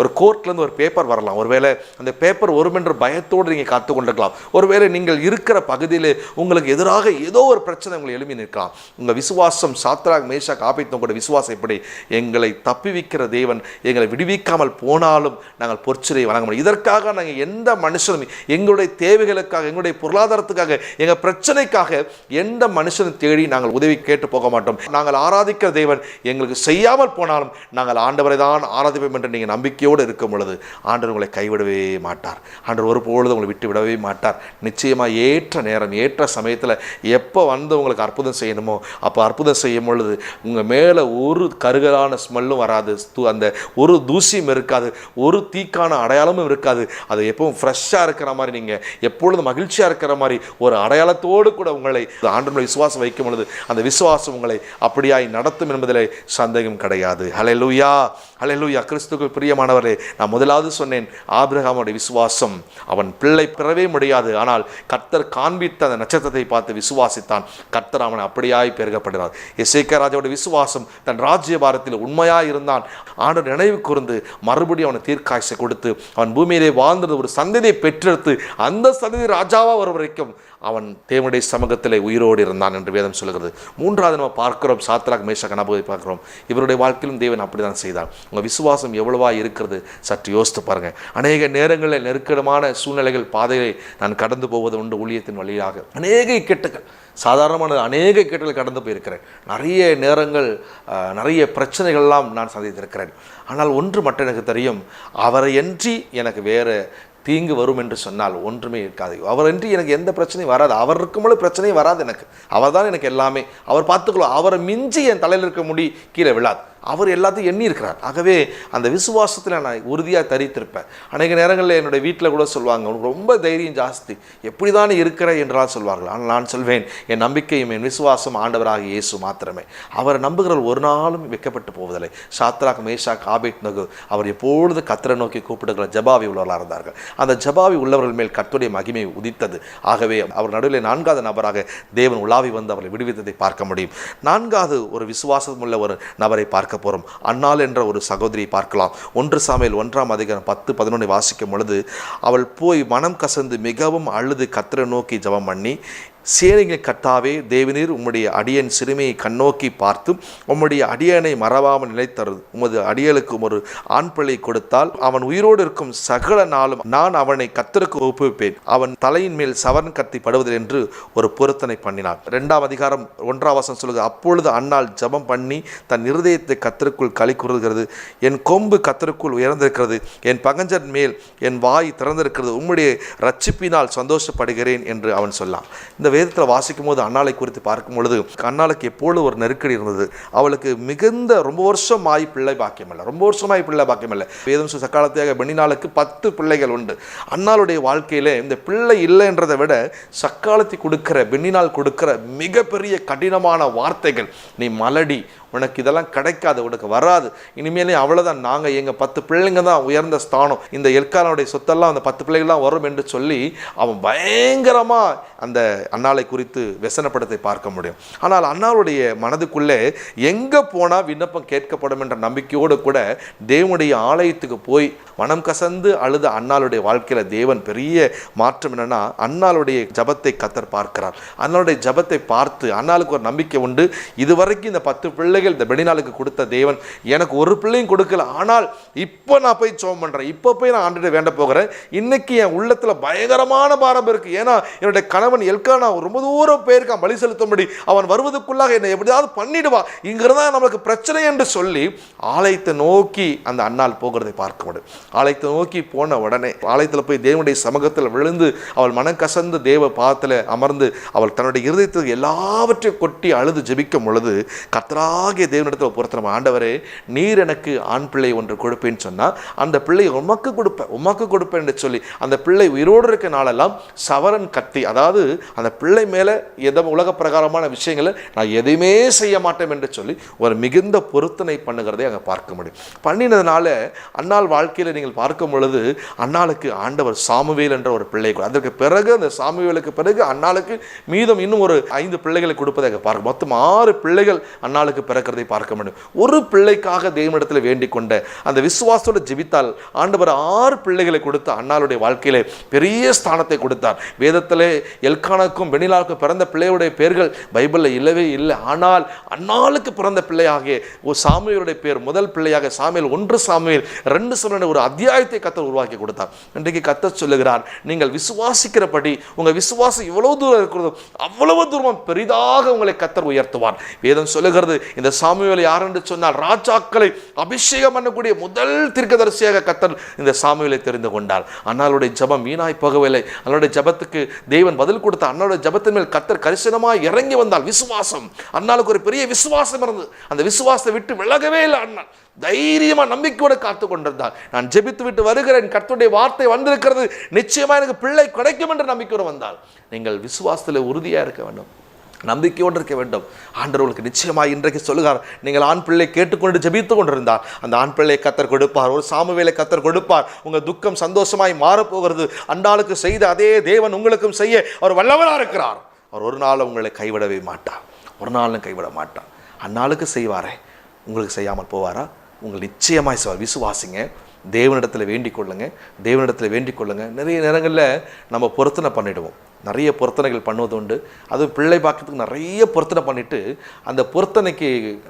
Speaker 1: ஒரு கோர்ட்லேருந்து ஒரு பேப்பர் வரலாம். ஒருவேளை அந்த பேப்பர் வரும் என்ற பயத்தோடு நீங்கள் காத்து கொண்டிருக்கலாம். ஒருவேளை நீங்கள் இருக்கிற பகுதியில் உங்களுக்கு எதிராக ஏதோ ஒரு பிரச்சனை உங்களை எழுப்பி நிற்கலாம். உங்கள் விசுவாசம் சாத்ராக் மேஷாக் ஆபேத்நேகோட விசுவாசம் எப்படி? எங்களை தப்பிவிக்கிற தேவன் எங்களை விடுவிக்காமல் போனாலும் நாங்கள் பொற்சிலையை வணங்க முடியும். இதற்காக நாங்கள் எந்த மனுஷனும் எங்களுடைய தேவைகளுக்காக, எங்களுடைய பொருளாதாரத்துக்காக, எங்கள் பிரச்சனைக்காக எந்த மனுஷன் தேடி நாங்கள் உதவி கேட்டு போக மாட்டோம். நாங்கள் ஆராதிக்கிற தேவன் எங்களுக்கு செய்யாமல் போனாலும் நாங்கள் ஆண்டவரை தான் ஆராதிப்போம் என்று நீங்கள் நம்பிக்கையோடு இருக்கும் பொழுது ஆண்டவர் உங்களை கைவிடவே மாட்டார். ஆண்டவர் ஒருபொழுது உங்களை விட்டு விடவே மாட்டார். நிச்சயமாக ஏற்ற நேரம், ஏற்ற சமயத்தில் எப்போ உங்களுக்கு அற்புதம் செய்யணுமோ அப்போ அற்புதம் செய்யும் பொழுது உங்கள் மேலே ஒரு கருகலான ஸ்மெல்லும் வராது, அந்த ஒரு தூசியும் இருக்காது, ஒரு தீக்கான அடையாளமும் இருக்காது. அது எப்பவும் ஃப்ரெஷ்ஷாக இருக்கிற மாதிரி, நீங்கள் எப்பொழுதும் மகிழ்ச்சியாக இருக்கிற மாதிரி ஒரு அடையாளத்தோடு கூட உங்களை ஆண்டவருடைய விசுவாசம் வைக்கும் பொழுது அந்த விசுவாசம் உங்களை அப்படியாய் நடத்தும் என்பதிலே சந்தேகம் கிடையாது. ஹல்லேலூயா. ஹல்லேலூயா. கிறிஸ்துவுக்குள் பிரியமானவரே, நான் முதலாவது சொன்னேன், ஆபிரகாமுடைய விசுவாசம், அவன் பிள்ளை பெறவே முடியாது, ஆனால் கர்த்தர் காண்பித்த அந்த நட்சத்திரத்தை பார்த்து விசுவாசித்தான். கர்த்தர் அவனை அப்படியாய் பெருகப்படுகிறார். எசேக்கியா ராஜாவுடைய விசுவாசம் தன் ராஜ்யபாரத்தில் உண்மையாக இருந்தான். ஆண்டவர் நினைவு கூர்ந்து மறுபடியும் அவனை தீர்க்காய்ச்சை கொடுத்து அவன் பூமியிலே வாழ்ந்தது ஒரு சந்ததியை பெற்றெடுத்து அந்த சந்ததி ராஜாவா வரும் வரைக்கும் அவன் தேவனுடைய சமூகத்தில் உயிரோடு இருந்தான் என்று வேதம் சொல்கிறது. மூன்றாவது நம்ம பார்க்கிறோம், சாத்ராக் மேஷாக் அபேத்நேகோவை பார்க்கிறோம். இவருடைய வாழ்க்கையிலும் தேவன் அப்படிதான் செய்தார். உங்கள் விசுவாசம் எவ்வளவா இருக்கிறது சற்று யோசித்து பாருங்க. அநேக நேரங்களில் நெருக்கடமான சூழ்நிலைகள் பாதையை நான் கடந்து போவது உண்டு. ஊழியத்தின் வழியாக அநேக இக்கட்டுகள், சாதாரணமான அநேக இக்கட்டுகள் கடந்து போயிருக்கிறேன். நிறைய நேரங்கள் நிறைய பிரச்சனைகள்லாம் நான் சந்தித்திருக்கிறேன். ஆனால் ஒன்று மட்டும் எனக்கு தெரியும், அவரையன்றி எனக்கு வேறு தீங்கு வரும் என்று சொன்னால் ஒன்றுமே இருக்காது. அவரன்றி எனக்கு எந்த பிரச்சனையும் வராது. அவர் இருக்கும்போது பிரச்சனையும் வராது. எனக்கு அவர் தான் எனக்கு எல்லாமே. அவர் பார்த்துக்கலாம். அவரை மிஞ்சி என் தலையில் இருக்க முடி கீழே விழாது. அவர் எல்லாத்தையும் எண்ணி இருக்கிறார். ஆகவே அந்த விசுவாசத்தில் நான் உறுதியாக தரித்திருப்பேன். அநேக நேரங்களில் என்னுடைய வீட்டில் கூட சொல்லுவாங்க, உனக்கு ரொம்ப தைரியம் ஜாஸ்தி, எப்படி தானே இருக்கிற என்றால் சொல்வார்கள். ஆனால் நான் சொல்வேன், என் நம்பிக்கையும் என் விசுவாசம் ஆண்டவராக இயேசு மாத்திரமே. அவரை நம்புகிறவர் ஒரு நாளும் வெட்கப்பட்டு போவதில்லை. சாத்ராக் மேஷாக் ஆபேத்நேகோ அவர் எப்பொழுது கர்த்தரை நோக்கி கூப்பிடுகிற ஜபாவி உள்ளவர்களாக இருந்தார்கள். அந்த ஜபாவி உள்ளவர்கள் மேல் கர்த்தருடைய மகிமை உதித்தது. ஆகவே அவர் நடுவில் 4வது நபராக தேவன் உலாவி வந்து அவரை விடுவித்ததை பார்க்க முடியும். 4வது ஒரு விசுவாசம் உள்ள ஒரு நபரை பார்க்க போறோம். அன்னாள் என்ற ஒரு சகோதரியை பார்க்கலாம். 1 சாமுவேல் 1:10-11 வாசிக்கும் பொழுது, அவள் போய் மனம் கசந்து மிகவும் அழுது கர்த்தரை நோக்கி ஜெபம் பண்ணி, சேனைகளின் கர்த்தாவே தேவனீர் உம்முடைய அடியன் சிறுமியை கண்ணோக்கி பார்த்து உம்முடைய அடியனை மறவாமல் நிலைத்தருது. உமது அடியலுக்கு ஒரு ஆண் பிள்ளை கொடுத்தால் அவன் உயிரோடு இருக்கும் சகல நாளும் நான் அவனை கர்த்தருக்கு ஒப்புவிப்பேன். அவன் தலையின் மேல் சவரன் கத்தி படுவதில் என்று ஒரு பொருத்தனை பண்ணினார். 2ஆம் அதிகாரம் 1ஆம் வசனம் சொல்லுது, அப்பொழுது அன்னாள் ஜெபம் பண்ணி தன் இருதயத்தை கர்த்தருக்குள் களி கூறுகிறது. என் கொம்பு கர்த்தருக்குள் உயர்ந்திருக்கிறது, என் பகஞ்சன் மேல் என் வாய் திறந்திருக்கிறது, உம்முடைய ரட்சிப்பினால் சந்தோஷப்படுகிறேன் என்று அவன் சொன்னான். இந்த வேதத்தில் வாசிக்கும் போது அன்னாளை குறித்து பார்க்கும் பொழுது, அன்னாளுக்கு எப்பொழுது ஒரு நெருக்கடி இருந்தது. அவளுக்கு மிகுந்த ரொம்ப வருஷமாய் பிள்ளை பாக்கியம் இல்லை. ரொம்ப வருஷமாய் பிள்ளை பாக்கியம் இல்லை. வேதம் சக்காலத்தையாக பெண்ணினாளுக்கு 10 பிள்ளைகள் உண்டு. அன்னாளுடைய வாழ்க்கையிலே இந்த பிள்ளை இல்லைன்றதை விட சக்காலத்தை கொடுக்கிற பெண்ணினால் கொடுக்கிற மிகப்பெரிய கடினமான வார்த்தைகள், நீ மலடி, உனக்கு இதெல்லாம் கிடைக்காது, உனக்கு வராது, இனிமேலே அவ்வளோதான், நாங்கள் எங்கள் 10 பிள்ளைங்க தான் உயர்ந்த ஸ்தானம், இந்த எல்கானுடைய சொத்தெல்லாம் அந்த 10 பிள்ளைகள் தான் வரும் என்று சொல்லி அவன் பயங்கரமாக அந்த அன்னாளை குறித்து व्यसனப்படுத்தை பார்க்க முடியும். ஆனால் அன்னாளுடைய மனதுக்குள்ளே எங்கே போனால் விண்ணப்பம் கேட்கப்படும் என்ற நம்பிக்கையோடு கூட தேவனுடைய ஆலயத்துக்கு போய் மனம் கசந்து அழுத அன்னாளுடைய வாழ்க்கையில் தேவன் பெரிய மாற்றம் என்னன்னா, அன்னாளுடைய ஜபத்தை கர்த்தர் பார்க்கிறார். அன்னாளுடைய ஜபத்தை பார்த்து அன்னாளுக்கு ஒரு நம்பிக்கை உண்டு, இதுவரைக்கும் இந்த 10 பிள்ளைகள் இந்த பெண்ணினாளுக்கு கொடுத்த தேவன் எனக்கு ஒரு பிள்ளையும் கொடுக்கல, ஆனால் இப்போ நான் போய் ஜெபம் பண்ணுறேன், இப்போ போய் நான் ஆண்டவரை வேண்ட போகிறேன், இன்னைக்கு என் உள்ளத்தில் பயங்கரமான பாரம் இருக்குது. ஏன்னா என்னுடைய கணவன் எல்கானா ரொம்ப தூரம் போயிருக்கான் பலி செலுத்தும்படி, அவன் வருவதற்குள்ளாக என்னை எப்படியாவது பண்ணிடுவா, இங்கிருந்தா நம்மளுக்கு பிரச்சனை என்று சொல்லி ஆலயத்தை நோக்கி அந்த அன்னாள் போகிறதை பார்க்க முடியும். ஆலயத்தை நோக்கி போன உடனே ஆலயத்தில் போய் தேவனுடைய சமூகத்தில் விழுந்து அவள் மனம் கசந்து தேவ பாதத்தில் அமர்ந்து அவள் தன்னுடைய இருதயத்துக்கு எல்லாவற்றையும் கொட்டி அழுது ஜெபிக்கும் பொழுது, கர்த்தராகிய தேவனிடத்தில் பொறுத்தன, ஆண்டவரே நீர் எனக்கு ஆண் பிள்ளை ஒன்று கொடுப்பேன்னு சொன்னால் அந்த பிள்ளையை உமக்கு கொடுப்பேன் என்று சொல்லி அந்த பிள்ளை உயிரோடு இருக்க நாளெல்லாம் சவரன் கத்தி, அதாவது அந்த பிள்ளை மேலே உலக பிரகாரமான விஷயங்களை நான் எதையுமே செய்ய மாட்டேன் என்று சொல்லி ஒரு மிகுந்த பொருத்தனை பண்ணுகிறதை அங்கே பார்க்க முடியும். பண்ணினதுனால அன்னாள் வாழ்க்கையில் நீங்கள் பார்க்கும் பொழுது அன்னாளுக்கு ஆண்டவர் சாமுவேல் என்ற ஒரு பிள்ளை, அதற்கு பிறகு அந்த சாமுவேலுக்கு பிறகு அன்னாளுக்கு மீதம் இன்னும் ஒரு 5 பிள்ளைகளை கொடுப்பதை அங்கே பார்க்க, மொத்தம் 6 பிள்ளைகள் அன்னாளுக்கு பிறக்கிறதை பார்க்க முடியும். ஒரு பிள்ளைக்காக தேவனிடத்தில் வேண்டிக் கொண்ட அந்த விசுவாசத்தோடு ஜெபித்தால் ஆண்டவர் 6 பிள்ளைகளை கொடுத்து அன்னாளுடைய வாழ்க்கையிலே பெரிய ஸ்தானத்தை கொடுத்தார். வேதத்திலே எல்கானாக்கும் பெனிலாவுக்கும் பிறந்த பிள்ளையுடைய பெயர்கள் பைபிளில் இல்லவே இல்லை. ஆனால் அன்னாளுக்கு பிறந்த பிள்ளையாகிய ஒரு சாமுவேலுடைய பேர் முதல் பிள்ளையாக சாமுவேல் 1 சாமுவேல் 2 சாமுவேல் ஒரு அத்தியாயத்தை கர்த்தர் உருவாக்கி கொடுத்தார். இன்றைக்கு கர்த்தர் சொல்லுகிறார், நீங்கள் விசுவாசிக்கிறபடி உங்கள் விசுவாசம் எவ்வளவு தூரம் இருக்கிறதோ அவ்வளவு தூரம் பெரிதாக உங்களை கர்த்தர் உயர்த்துவார். வேதம் சொல்லுகிறது, இந்த சாமுவேல் யார் என்று சொன்னால் ராஜாக்களை அபிஷேகம் பண்ணக்கூடிய முதல் தீர்க்கதரிசியாக கர்த்தர் இந்த சாமுவேலை தெரிந்து கொண்டார். அன்னாளுடைய ஜெபம் வீணாய் போகவில்லை. அன்னாளுடைய ஜெபத்துக்கு தேவன் பதில் கொடுத்த அன்னாளுடைய ஜெபத்தின் மேல் கர்த்தர் கரிசனமாய் இறங்கி வந்தால் விசுவாசம், அன்னாளுக்கு ஒரு பெரிய விசுவாசம் இருந்தது. அந்த விசுவாசத்தை விட்டு விலகவே இல்லை. அண்ணாள் தைரியமா நம்பிக்கையோடு காத்து கொண்டிருந்தார். நான் ஜெபித்து விட்டு வருகிறேன், கர்த்தருடைய வார்த்தை வந்திருக்கிறது, நிச்சயமா எனக்கு பிள்ளை கிடைக்கும் என்ற நம்பிக்கையோடு வந்தால் நீங்கள் விசுவாசத்தில் உறுதியாக இருக்க வேண்டும், நம்பிக்கையோடு இருக்க வேண்டும். ஆண்டவர்களுக்கு நிச்சயமாக இன்றைக்கு சொல்லுகிறார், நீங்கள் ஆண் பிள்ளை கேட்டுக்கொண்டு ஜெபித்து கொண்டிருந்தார் அந்த ஆண் பிள்ளையை கர்த்தர் கொடுப்பார், ஒரு சாமுவேலை கர்த்தர் கொடுப்பார். உங்கள் துக்கம் சந்தோஷமாய் மாறப்போகிறது. அன்னாளுக்கு செய்த அதே தேவன் உங்களுக்கும் செய்ய அவர் வல்லவராக இருக்கிறார். அவர் ஒரு நாள் உங்களை கைவிடவே மாட்டார், ஒரு நாளும் கைவிட மாட்டார். அன்னாளுக்கு செய்வாரே, உங்களுக்கு செய்யாமல் போவாரா? உங்கள் நிச்சயமாய் செய்வார். விசுவாசிங்க, தேவனிடத்தில் வேண்டிக் கொள்ளுங்க, தேவனிடத்தில் வேண்டிக் கொள்ளுங்க. நிறைய நேரங்களில் நம்ம பொருத்தனை பண்ணிடுவோம். நிறைய பொருத்தனைகள் பண்ணுவது உண்டு. அதுவும் பிள்ளை பார்க்கறதுக்கு நிறைய பொருத்தனை பண்ணிவிட்டு அந்த பொருத்தனைக்கு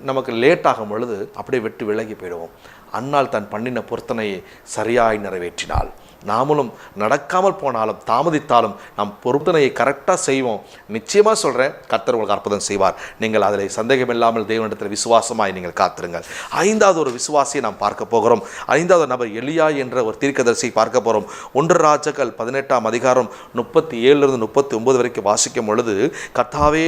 Speaker 1: நமக்கு லேட் ஆகும் பொழுது அப்படியே விட்டு விலகி போயிடுவோம். அன்னாள் தான் பண்ணின பொருத்தனையை சரியாய் நிறைவேற்றினாள். நாமளும் நடக்காமல் போனாலும் தாமதித்தாலும் நாம் பொருத்தனையை கரெக்டாக செய்வோம். நிச்சயமாக சொல்கிறேன், கர்த்தர் உங்களுக்கு அற்புதம் செய்வார். நீங்கள் அதில் சந்தேகம் இல்லாமல் தேவனிடத்தில் விசுவாசமாய் நீங்கள் காத்திருங்கள். 5வது ஒரு விசுவாசியை நாம் பார்க்க போகிறோம். 5வது நபர் எலியா என்ற ஒரு தீர்க்கதரிசியை பார்க்க போகிறோம். 1 ராஜாக்கள் 18ஆம் அதிகாரம் 37 to 39 வரைக்கும் வாசிக்கும் பொழுது, கர்த்தாவே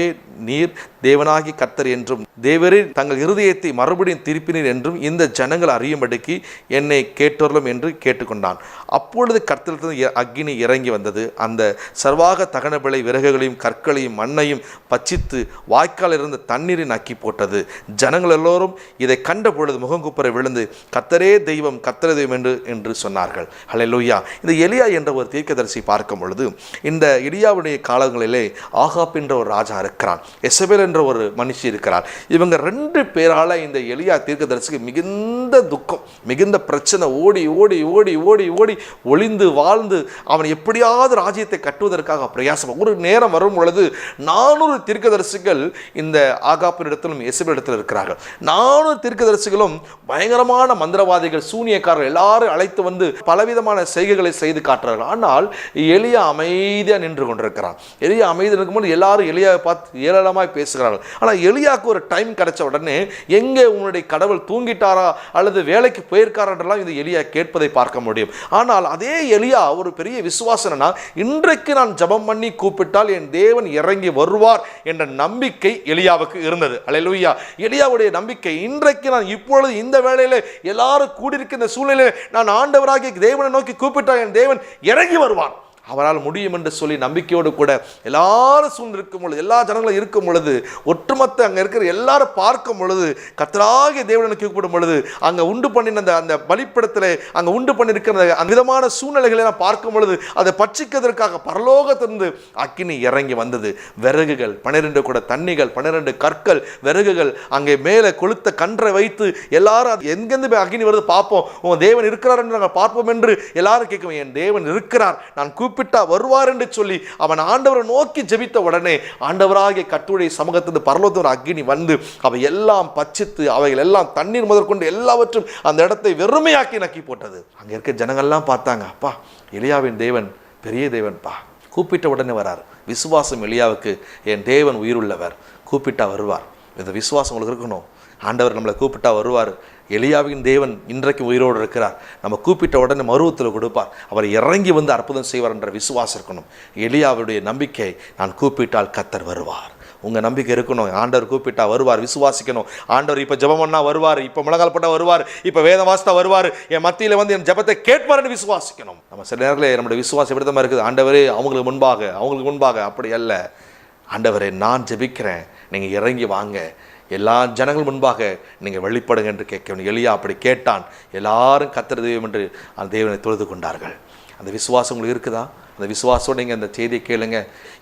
Speaker 1: நீர் தேவனாகி கர்த்தர் என்றும் தேவரீர் தங்கள் இருதயத்தை மறுபடியும் திருப்பினீர் என்றும் இந்த ஜனங்கள் அறியும்படிக்கு என்னை கேட்டொருளும் என்று கேட்டுக்கொண்டான். அப்பொழுது கர்த்தரிலிருந்து அக்கினி இறங்கி வந்தது. அந்த சர்வாக தகனபிளை விறகுகளையும் கற்களையும் மண்ணையும் பச்சித்து வாய்க்கால் இருந்த தண்ணீரை நக்கி போட்டது. ஜனங்கள் எல்லோரும் இதை கண்ட பொழுது முகங்குப்புற விழுந்து கர்த்தரே தெய்வம் கர்த்தரே தெய்வம் என்று சொன்னார்கள். ஹல்லேலூயா. இந்த எலியா என்ற ஒரு தீர்க்கதரிசி பார்க்கும் பொழுது, இந்த எலியாவுடைய காலங்களிலே ஆகாப் என்ற ஒரு ராஜா இருக்கிறான், எசபேல் என்ற ஒரு மனுஷி இருக்கிறார். இவங்க 2 பேரால இந்த எலியா தீர்க்கதரிசிக்கு மிகுந்த துக்கம், மிகுந்த பிரச்சனை. ஓடி ஓடி ஓடி ஓடி ஓடி ஒளிந்து வாழ்ந்து அவன் எப்படியாவது ராஜ்யத்தை கட்டுவதற்காக பிரயாசம். ஒரு நேரம் வரும் பொழுது 400 தீர்க்கதரிசிகள் இந்த ஆகாப்பினிடத்திலும் எசபேலிடத்தில் இருக்கிறார்கள். 400 தீர்க்கதரிசிகளும் பயங்கரமான மந்திரவாதிகள், சூனியக்காரர்கள் எல்லாரும் அழைத்து வந்து பலவிதமான செய்கைகளை செய்து காட்டுறார்கள். ஆனால் எலியா அமைதியாக நின்று கொண்டிருக்கிறான். எலியா அமைதி இருக்கும்போது எல்லாரும் எலியாவை பார்த்து ஏளனமாய் பேசுகிறார்கள். ஆனால் எலியாவுக்கு ஒரு டைம் கிடைச்ச உடனே எங்கே உன்னுடைய கடவுள் தூங்கிட்டாரா அல்லது வேலைக்கு போயிருக்காரா என்றெல்லாம் இந்த எலியா கேட்பதை பார்க்க முடியும். ஆனால் அதே எலியா ஒரு பெரிய விசுவாசனா, இன்றைக்கு நான் ஜெபம் பண்ணி கூப்பிட்டால் என் தேவன் இறங்கி வருவார் என்ற நம்பிக்கை எலியாவுக்கு இருந்தது. அல்லேலூயா. எலியாவுடைய நம்பிக்கை, இன்றைக்கு நான் இப்பொழுது இந்த வேளையில எல்லாரும் கூடியிருக்கிற சூழ்நிலையில் நான் ஆண்டவராகிய தேவனை நோக்கி கூப்பிட்டால் என் தேவன் இறங்கி வருவார், அவரால் முடியும் என்று சொல்லி நம்பிக்கையோடு கூட எல்லாரும் சூழ்ந்து இருக்கும் பொழுது, எல்லா ஜனங்களும் இருக்கும் பொழுது, ஒட்டுமொத்த அங்கே இருக்கிற எல்லாரும் பார்க்கும் பொழுது, கர்த்தராகிய தேவனை கூப்பிடும் பொழுது, அங்கே உண்டு பண்ணின அந்த பலிப்படத்தில் அங்கே உண்டு பண்ணியிருக்கிற அந்த விதமான சூழ்நிலைகளை நான் பார்க்கும் பொழுது அதை பட்சிக்கிறதற்காக பரலோகத்திலிருந்து அக்கினி இறங்கி வந்தது. விறகுகள் 12 கூட தண்ணிகள், 12 கற்கள், விறகுகள், அங்கே மேலே கொளுத்த கன்றை வைத்து எல்லாரும் எங்கெந்து போய் அக்கினி வருது பார்ப்போம், உன் தேவன் இருக்கிறார் என்று நாங்கள் பார்ப்போம் என்று எல்லாரும் கேட்கும். என் தேவன் இருக்கிறார், நான் கூப்பிட்டா வருவார் என்று சொல்லி அவன் ஆண்டவரை நோக்கி ஜெபித்த உடனே ஆண்டவராகிய கர்த்தருடைய சமூகத்திலிருந்து பரலோகத்திலிருந்து அக்கினி வந்து அவை எல்லாம் பட்சித்து அவைகள் எல்லாம் தண்ணீர் முதற்கொண்டு எல்லாவற்றும் அந்த இடத்தை வெறுமையாக்கி நக்கி போட்டது. அங்கே இருக்க ஜனங்கள்லாம் பார்த்தாங்க, அப்பா எலியாவின் தேவன் பெரிய தேவன்பா, கூப்பிட்ட உடனே வரார். விசுவாசம் எலியாவுக்கு, என் தேவன் உயிருள்ளவர், கூப்பிட்டா வருவார். இந்த விசுவாசம் உங்களுக்கு இருக்கணும். ஆண்டவர் நம்மளை கூப்பிட்டா வருவார். எலியாவின் தேவன் இன்றைக்கு உயிரோடு இருக்கிறார். நம்ம கூப்பிட்ட உடனே மருவத்தில் கொடுப்பார். அவர் இறங்கி வந்து அற்புதம் செய்வார் என்ற விசுவாசம் இருக்கணும். எலியாவுடைய நம்பிக்கை, நான் கூப்பிட்டால் கர்த்தர் வருவார். உங்கள் நம்பிக்கை இருக்கணும். ஆண்டவர் கூப்பிட்டா வருவார், விசுவாசிக்கணும். ஆண்டவர் இப்போ ஜெபம் பண்ணா வருவார், இப்போ முழங்கால் போட்டா வருவார், இப்போ வேதம் வாசித்தா வருவார், என் மத்தியில் வந்து என் ஜெபத்தை கேட்பார்னு விசுவாசிக்கணும். நம்ம சில நேரத்தில் நம்முடைய விசுவாசம் எப்படி தான் இருக்குது, ஆண்டவரே அவங்களுக்கு முன்பாக அப்படி அல்ல. ஆண்டவரே நான் ஜெபிக்கிறேன், நீங்கள் இறங்கி வாங்க, எல்லா ஜனங்கள் முன்பாக நீங்கள் வெளிப்படுங்க என்று கேட்க. எலியா அப்படி கேட்டான். எல்லாரும் கர்த்தர் தெய்வம் என்று அந்த தேவனை தொழுது கொண்டார்கள். அந்த விசுவாசம் உங்களுக்கு இருக்குதா? அந்த விசுவாசோடு நீங்கள் அந்த செய்தியை கேளுங்க.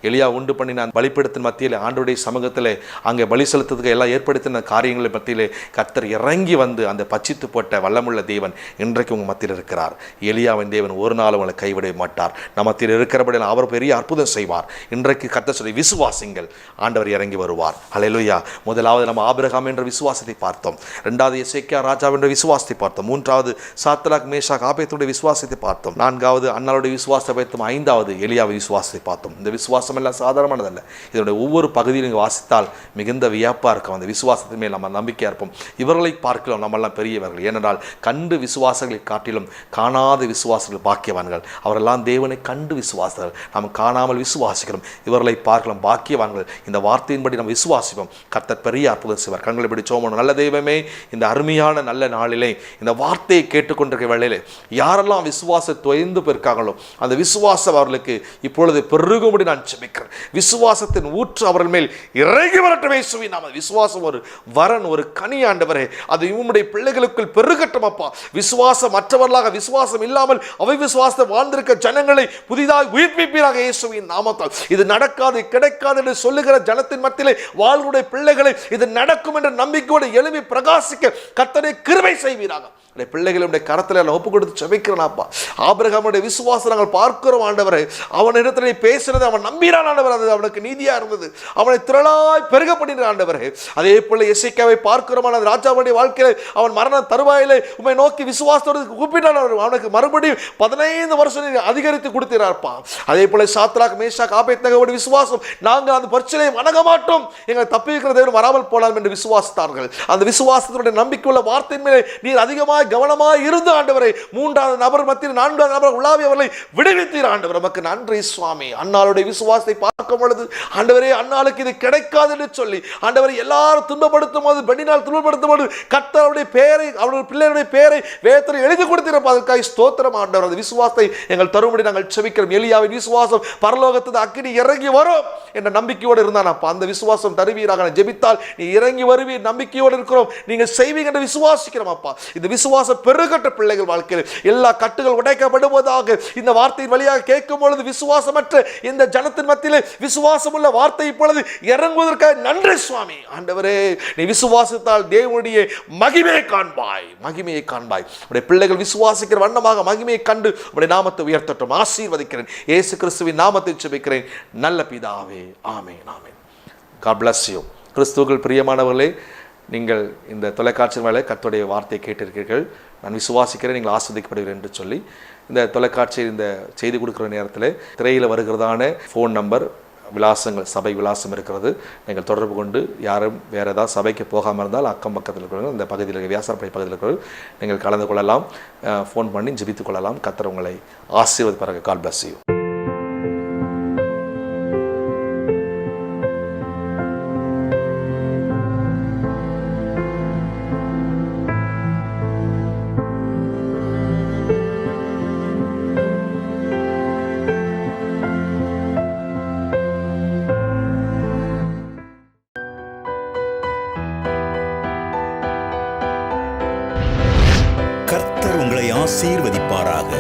Speaker 1: எலியா உண்டு பண்ணி நான் பலிப்பீடத்தின் மத்தியில் ஆண்டவருடைய சமூகத்தில் அங்கே பலி செலுத்துறதுக்கு எல்லாம் ஏற்படுத்தின காரியங்களை மத்தியிலே கர்த்தர் இறங்கி வந்து அந்த பட்சித்து போட்ட வல்லமுள்ள தேவன் இன்றைக்கு உங்கள் மத்தியில் இருக்கிறார். எலியாவின் தேவன் ஒரு நாள் உங்களை கைவிட மாட்டார். நம்ம மத்தியில் இருக்கிறபடி அவர் பெரிய அற்புதம் செய்வார். இன்றைக்கு கர்த்தர் சொல்லி விசுவாசிங்கள், ஆண்டவர் இறங்கி வருவார். ஹல்லேலூயா. முதலாவது நம்ம ஆபிரகாம் என்ற விசுவாசத்தை பார்த்தோம். 2வது எசேக்கியா ராஜா என்ற விசுவாசத்தை பார்த்தோம். 3வது சாத்ராக் மேஷாக் ஆபேத்துடைய விசுவாசத்தை பார்த்தோம். 4வது அன்னாளுடைய விசுவாசத்தை பார்த்தோம். 5வது எலியாவை விசுவாசத்தை பார்த்தோம். இந்த விசுவாசம் எல்லாம் சாதாரணமானதல்ல. இதனுடைய ஒவ்வொரு பகுதியும் நீங்கள் வாசித்தால் மிகுந்த வியப்பாக இருக்கும். அந்த விசுவாசத்தின் மேல் நம்ம நம்பிக்கையாக இருப்போம். இவர்களை பார்க்கலாம் நம்மெல்லாம் பெரியவர்கள். ஏனென்றால் கண்டு விசுவாசங்களை காட்டிலும் காணாத விசுவாசங்கள் பாக்கியவான்கள். அவரெல்லாம் தேவனை கண்டு விசுவாசங்கள், நாம் காணாமல் விசுவாசிக்கிறோம். இவர்களை பார்க்கலாம் பாக்கியவான்கள். இந்த வார்த்தையின்படி நம்ம விசுவாசிப்போம். கர்த்தர் பெரிய அற்புதம் செய்வார். கண்களை பிடி சோமணும். நல்ல தெய்வமே, இந்த அருமையான நல்ல நாளிலே இந்த வார்த்தையை கேட்டுக்கொண்டிருக்க வேளையிலே யாரெல்லாம் விசுவாச தொய்ந்து போயிருக்காங்களோ அந்த விசுவாசம் அவர்களுக்கு இப்பொழுது பெருகும்படி நான் ஜெபிக்கிறேன். விசுவாசத்தின் ஊற்று அவர்கள் மேல் இறங்கி வரட்டும் இயேசுவின் நாமத்தில். விசுவாசம் ஒரு வரன், ஒரு கனி ஆண்டவரே, அது உம்முடைய பிள்ளைகளுக்குள் பெருகட்டும் அப்பா. விசுவாசம் மற்றவர்களாக விசுவாசம் இல்லாமல் அவை விசுவாசத்தை வாழ்ந்திருக்க ஜனங்களை புதிதாக உயிர்ப்பிப்பீராக இயேசுவின் நாமத்தால். இது நடக்காது கிடைக்காது என்று சொல்லுகிற ஜனத்தின் மத்தியிலே வாழ்வுடைய பிள்ளைகளை இது நடக்கும் என்ற நம்பிக்கையோடு எழுப்பி பிரகாசிக்க கர்த்தரே கிருபை செய்வீராக. பிள்ளைகளுடைய கரத்தில் ஒப்பு கொடுத்து ஜெபிக்கிறேன் அப்பா. ஆபிரகாமுடைய விசுவாசம் நாங்கள் பார்க்கிறோம் ஆண்டவரே. ஆண்டவரே. அவனிடத்தில் பேசுறது அவன் நம்பினான் ஆண்டவர், அது அவனுக்கு நீதியா இருந்தது. அவனை திரளாய் பெருக பண்ணினான் ஆண்டவரே. அதே போல எசேக்கியாவை பார்க்கிறோம். அந்த ராஜாவுடைய வாழ்க்கையில அவன் மரண தருவாயிலே உம்மை நோக்கி விசுவாசத்தோடு கூப்பிட்டான். அவனுக்கு மறுபடியும் 15 வருஷம் அதிகரித்து கொடுத்திருப்பா. அதே போல சாத்ராக் மேஷாக் ஆபேத்நேகோவுடைய விசுவாசம், நாங்கள் அந்த பரீட்சையை வணங்க மாட்டோம், எங்களை தப்பிக்கிற தேவன் வராமல் போலாம் என்று விசுவாசித்தார்கள். அந்த விசுவாசத்தினுடைய நம்பிக்கையுள்ள வார்த்தையின் மேலே நீர் அதிகமாக கவனமாக இருந்து ஆண்டவரை 3வது நபர் மத்தியில் 4வது நபர் உலாவி அவர்களை விடுவித்தீர் ஆண்டவர். நமக்கு நன்றி சுவாமி. அன்னாளுடைய விசுவாசத்தை பார்க்கும் பொழுது ஆண்டவரே, அன்னாளுக்கு இது கிடைக்காது என்று சொல்லி ஆண்டவரை எல்லாரும் துன்பப்படுத்தும் போது, பெண்ணினால் துன்பப்படுத்தும் போது கர்த்தருடைய பெயரை, அவருடைய பிள்ளைகளுடைய பெயரை வேதத்தில் எழுதி கொடுத்திருப்ப அதற்காக ஸ்தோத்திரம் ஆண்டவர். அந்த விசுவாசத்தை எங்கள் தரும்படி நாங்கள் செபிக்கிறோம். எலியாவின் விசுவாசம் பரலோகத்தில் அக்கினி இறங்கி வரும் என்ற நம்பிக்கையோடு இருந்தான். அப்ப அந்த விசுவாசம் தருவீராக. ஜெபித்தால் நீ இறங்கி வருவீர் நம்பிக்கையோடு இருக்கிறோம். நீங்க செய்வீங்க என்று விசுவாசிக்கிறோம் அப்பா. இந்த விசுவாசம் பெருகட்ட பிள்ளைகள் வாழ்க்கையில் எல்லா கட்டுகள் உடைக்கப்படுவதாக இந்த வார்த்தையின் வழியாக கேட்கும் பொழுது விசுவாசமற்ற இந்த ஜனத்தின் மத்தியில் விசுவாசம் உள்ள வார்த்தை இப்பொழுது இறங்குவதற்காக நன்றி சுவாமி. ஆண்டவரே, நீ விசுவாசித்தால் தேவனுடைய மகிமையை காண்பாய், மகிமையை காண்பாய். உடைய பிள்ளைகள் விசுவாசிக்கிற வண்ணமாக மகிமையை கண்டு உடைய நாமத்தை உயர்த்தட்டும். ஆசீர்வதிக்கிறேன். இயேசு கிறிஸ்துவின் நாமத்தை ஜெபிக்கிறேன் நல்ல பிதாவே. ஆமென், ஆமென். God bless you. கிறிஸ்துவுக்குள் பிரியமானவர்களே, நீங்கள் இந்த தொலைக்காட்சி வேலை கர்த்தருடைய வார்த்தையை கேட்டிருக்கிறீர்கள். நான் விசுவாசிக்கிறேன் நீங்கள் ஆஸ்வதிக்கப்படுவீர்கள் என்று சொல்லி இந்த தொலைக்காட்சியில் இந்த செய்தி கொடுக்குற நேரத்தில் திரையில் வருகிறதான ஃபோன் நம்பர், விலாசங்கள், சபை விலாசம் இருக்கிறது. நீங்கள் தொடர்பு கொண்டு யாரும் வேறு ஏதாவது சபைக்கு போகாமல் இருந்தால் அக்கம் பக்கத்தில் இருக்கிறவங்க, இந்த பகுதியில் வியாசாரப்படை பகுதியில் இருக்கிறவர்கள் நீங்கள் கலந்து கொள்ளலாம். ஃபோன் பண்ணி ஜெபித்துக் கொள்ளலாம். கர்த்தர் உங்களை ஆசீர்வதிப்பாராக. God bless you.
Speaker 2: கர்த்தர் உங்களை ஆசீர்வதிப்பாராக.